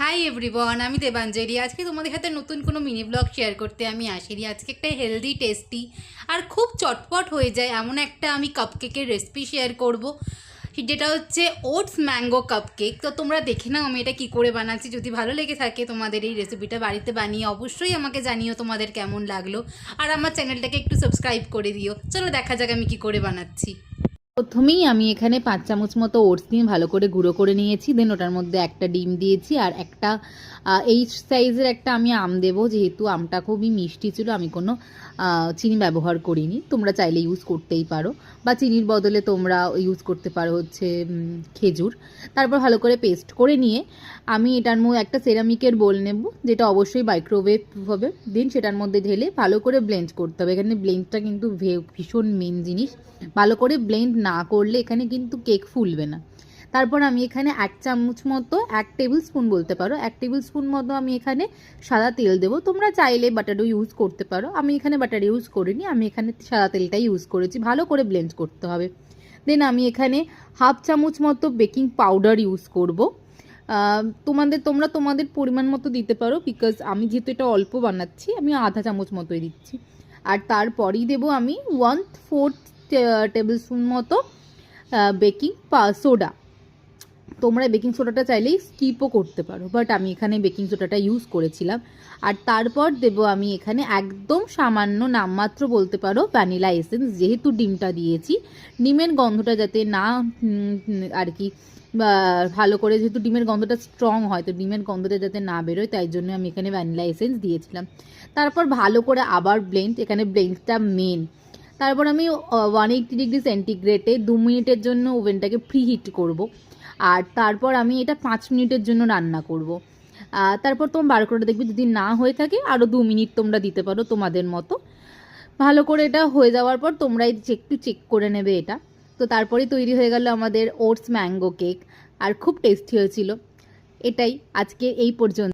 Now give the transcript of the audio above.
Hi everyone, আমি দেবাঞ্জলি। আজকে তোমাদের সাথে নতুন কোনো মিনি ব্লগ শেয়ার করতে আমি আসিনি। আজকে একটা হেলদি, টেস্টি আর খুব চটপট হয়ে যায় এমন একটা আমি কাপকেকের রেসিপি শেয়ার করব, যেটা হচ্ছে ওটস ম্যাঙ্গো কাপকেক। তো তোমরা দেখে নাও আমি এটা কী করে বানাচ্ছি। যদি ভালো লেগে থাকে তোমাদের এই রেসিপিটা বাড়িতে বানিয়ে অবশ্যই আমাকে জানিও তোমাদের কেমন লাগলো, আর আমার চ্যানেলটাকে একটু সাবস্ক্রাইব করে দিও। চলো দেখা যাক আমি কী করে বানাচ্ছি। প্রথমেই আমি এখানে 5 চামচ মতো ওটস নিয়ে ভালো করে গুঁড়ো করে নিয়েছি। দেন ওটার মধ্যে একটা ডিম দিয়েছি আর একটা এই সাইজের একটা আমি আম দেবো। যেহেতু আমটা খুবই মিষ্টি ছিল, আমি কোনো চিনি ব্যবহার করিনি। তোমরা চাইলে ইউজ করতেই পারো, বা চিনির বদলে তোমরা ইউজ করতে পারো হচ্ছে খেজুর। তারপর ভালো করে পেস্ট করে নিয়ে আমি এটার মধ্যে একটা সেরামিকের বোল নেব, যেটা অবশ্যই মাইক্রোওয়েভ হবে। দেন সেটার মধ্যে ঢেলে ভালো করে ব্লেন্ড করতে হবে। এখানে ব্লেন্ডটা কিন্তু ভীষণ মেন জিনিস। ভালো করে ব্লেন্ড না করলে এখানে কিন্তু কেক ফুলবে না। তারপর আমি এখানে 1 চামচ মতো, 1 টেবিল স্পুন বলতে পারো, 1 টেবিল স্পুন মতো আমি এখানে সাদা তেল দেবো। তোমরা চাইলে বাটারও ইউজ করতে পারো। আমি এখানে বাটার ইউজ করিনি, আমি এখানে সাদা তেলটাই ইউজ করেছি। ভালো করে ব্লেন্ড করতে হবে। দেন আমি এখানে 1/2 চামচ মতো বেকিং পাউডার ইউজ করব। তোমরা তোমাদের পরিমাণ মতো দিতে পারো, বিকজ আমি যেহেতু এটা অল্প বানাচ্ছি, আমি 1/2 চামচ মতোই দিচ্ছি। আর তারপরেই দেবো আমি 1/4 টেবিল স্পুন মতো বেকিং সোডা। তোমরা বেকিং সোডাটা চাইলেই স্কিপও করতে পারো, বাট আমি এখানে বেকিং সোডাটা ইউজ করেছিলাম। আর তারপর দেবো আমি এখানে একদম সামান্য, নামমাত্র বলতে পারো, ভ্যানিলা এসেন্স। যেহেতু ডিমটা দিয়েছি, ডিমের গন্ধটা যাতে না আর কি ভালো করে, যেহেতু ডিমের গন্ধটা স্ট্রং হয়, তো ডিমের গন্ধটা যাতে না বেরোয়, তাই জন্য আমি এখানে ভ্যানিলা এসেন্স দিয়েছিলাম। তারপর ভালো করে আবার ব্লেন্ড, এখানে ব্লেন্ডটা মেন। তারপর আমি 180 ডিগ্রি সেন্টিগ্রেডে 2 মিনিটের জন্য ওভেনটাকে প্রি হিট করবো। আর তারপর আমি এটা 5 মিনিটের জন্য রান্না করব। তারপর তোমরা বার করে দেখবে, যদি না হয়ে থাকে আরও 2 মিনিট তোমরা দিতে পারো তোমাদের মতো। ভালো করে এটা হয়ে যাওয়ার পর তোমরা একটু চেক করে নেবে এটা। তো তারপরেই তৈরি হয়ে গেল আমাদের ওটস ম্যাঙ্গো কেক, আর খুব টেস্টি হয়েছিল। এটাই আজকে এই পর্যন্ত।